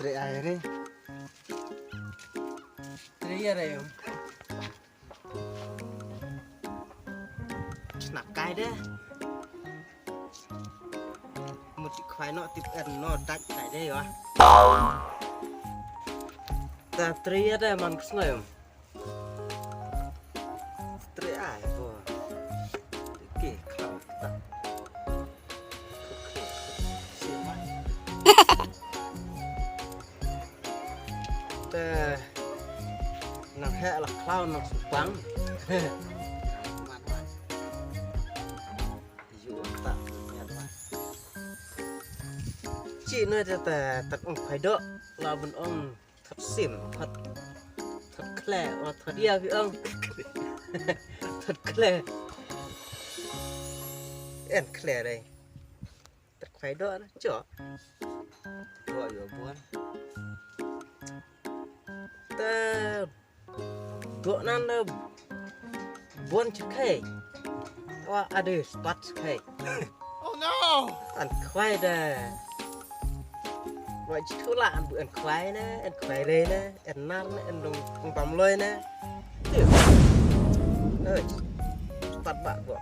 Tri air ni. Tri ada yang. Nak kai deh. Một khoai nọ tiếp ẩn nó đánh tại đây à? Ta tri ở đây mình không ngờ. Tri ai vô? Kì khẩu ta. Ta nằm hệ là khâu nằm bắn. Chị nói là thật ông phải đỡ là bên ông thật xỉn thật khỏe và thật yêu với ông thật khỏe em khỏe đây thật phải đỡ đó chở gọi ở buồn ta gọi nó là buồn chứ khay và ở đây start khay Oh no ăn khoai đây vậy chứ thứ lạ ăn bữa ăn khoai nè, ăn khoai đây nè, ăn năn nè, ăn đồng tầm lơi nè, tiểu, ơi, bắt bạn vợ,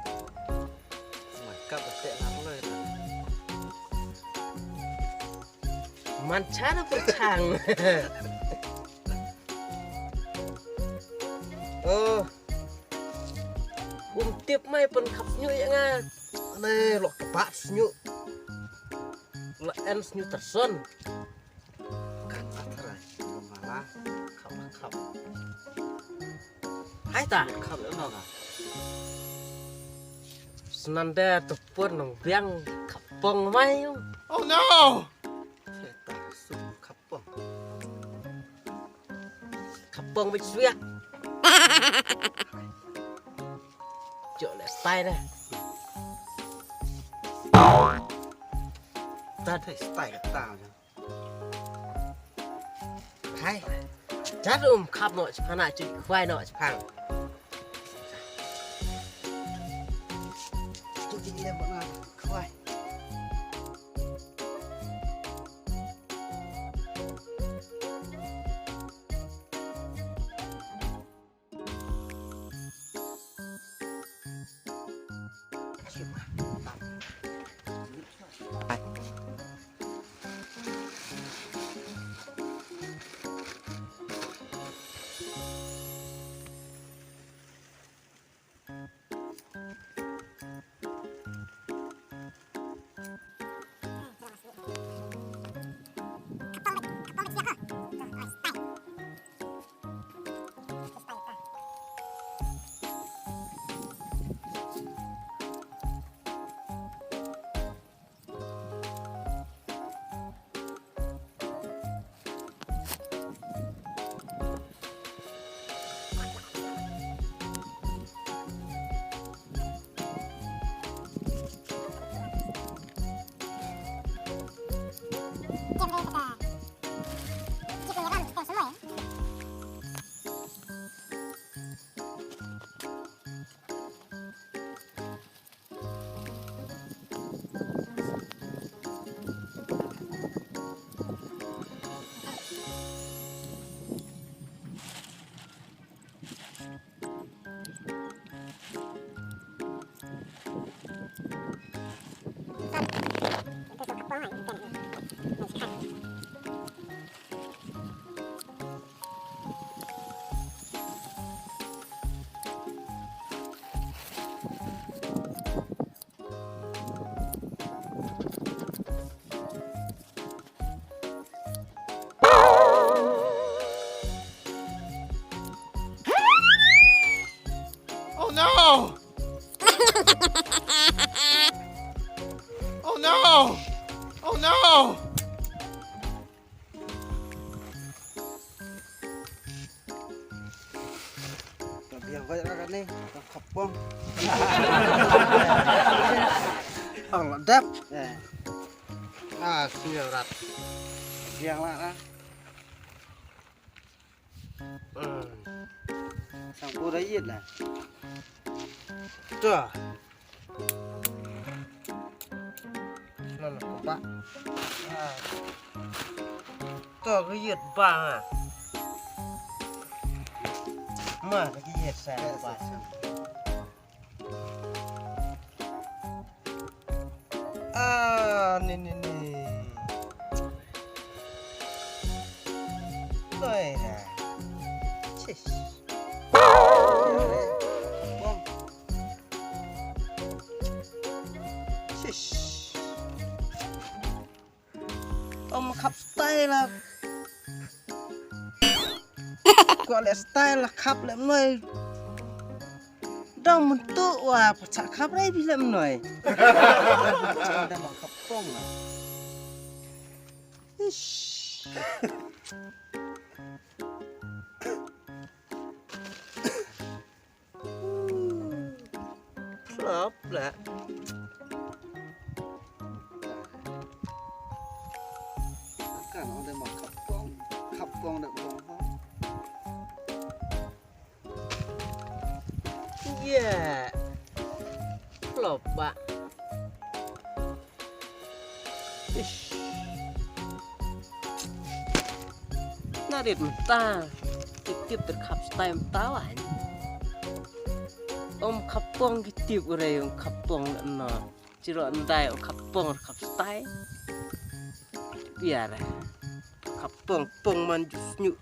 mà cặp được tệ lắm lời nè, man chát nó cũng chàng, tiếp mấy phần khắp nhựa vậy nghe, này lọt các bạn nhựa. Là em như thật xuân cắt thật rồi mà lá khóc hai ta khóc nữa mà Snanda tập quân nòng viang khắp bông may không? Oh no Thế ta sụp khắp bông với xuyên chỗ lại style đây ta thấy style là tao nhá hay chát khắp nội chụp này chỉ khoai nội chụp hàng chúng chị em bọn nào khoai Oh no Oh no Oh no yang kayak kan nih khapong ông đáp siêu rặt Giang lại sang cô đấy gì này trời nó là của bạn có cái nhiệt vàng à mà cái nhiệt sáng vàng à nè đây nè ông khắp tay là gọi là style là khắp lắm nơi đâu mình tự à chả khắp đấy bị lắm nơi chẳng đã mà khắp phong à flop là cả nó đây mà khắp quang được không? yeah flop bạnน่าเด็ดมันตาติดขับสไตล์มันตาหวานอมขับปองกิติบอะไรอมขับปองนั่นเนาะจิโร่อันใดอมขับปองขับสไตล์เบียร์ขับปองมันยุ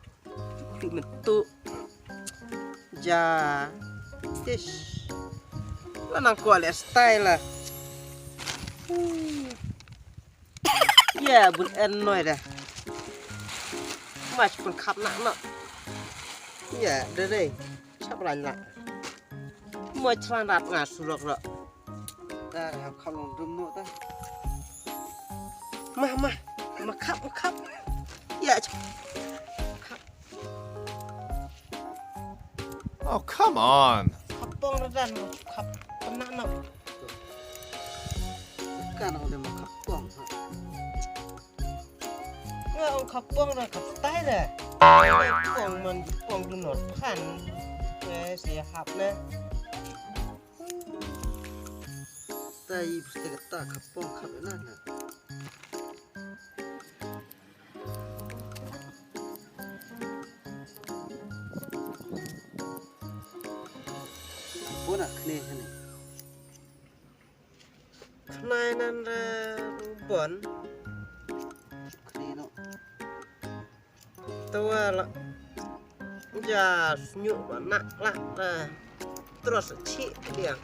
ติมันตุจ้าติชแล้วนางกว่าเลยสไตล์ล่ะบุญเอ็นหน่อยเด้มาชคนขับหนักเนาะเด้อชอบอะไรหนักมวยฉลาดงาสุรกเหรอ ได้ครับขับลงดุมโน้ตมาขับขับขับ Oh, come on. ขับปองระดันขับคนหนักเนาะ Cả nó đây mà khắp quang hả? เอาขับปองเลยขับสไตล์เลยปองมันปองดูหนวดพันเสียขับนะ Tay pasti kata khắp quang khắp cái này nè. Bố nak kene ni. ข้างในนั้นบอน Kene no. ตัวละอย่าหยุดหนักละตรวจชี้เดียง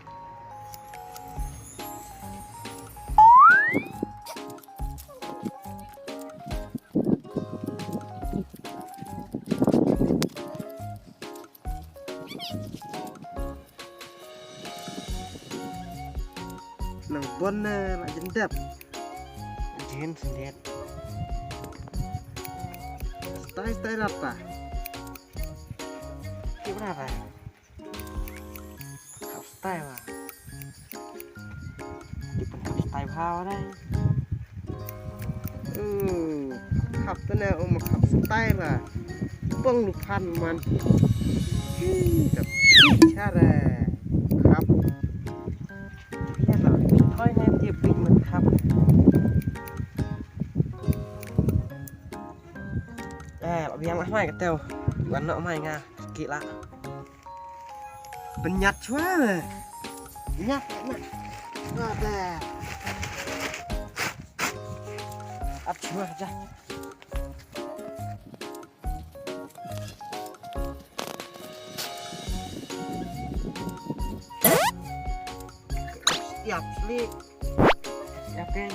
หนังบนน่ะละจันดับเจนสิเด็ดสไตล์รับป่ะที่ว่าอะไรขับสไตล์ว่ะที่เป็นขับสไตล์พาวได้ขับตัวแนวมาขับสไตล์ล่ะป้องลูกพันมันกับชาแรครับแค่เราค่อยแนมเทียบบินมันครับเรายังไม่กับเต้าวันเนาะไม่ง่ะกี่ละเป็นหยัดช่วยเลยหยัดน่ะแต่อัดช่วยจ้ะหยับสิหยับเป็น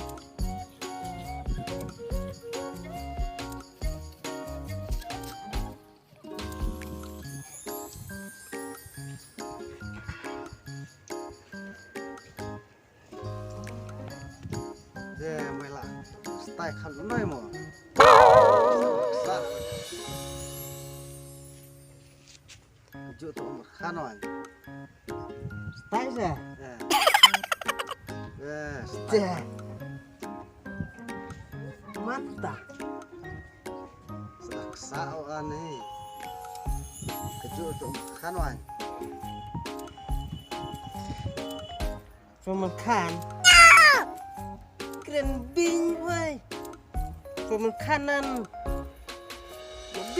mày là style khăn nơi mà chỗ tụi một khăn rồi style gì style mắt ta sao anh ấy cái chỗ tụi một khăn rồi cho mình khăn keren bing woi มันคันนั้น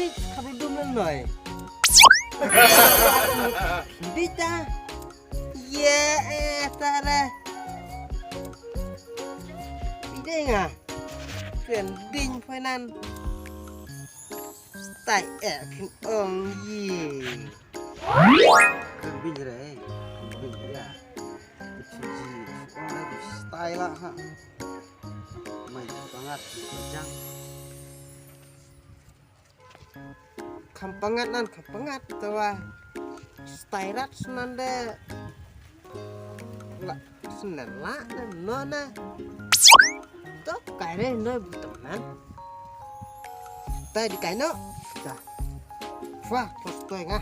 Bit kalau dulu noi. Bita. Ya, tara. Ide nga. Kren ding phai nan. Tại kin ong yi. Kan bin re. Bin ya. Cuci. Oh, style lah ha. Mai banget jang. Kampangat nan kampangat tawa. Styrat senanda. La senela nan nona. Tốt cái đây nơi bị tẩm nán. Tay đi cái nó. Dạ. Pha, tôi ngã.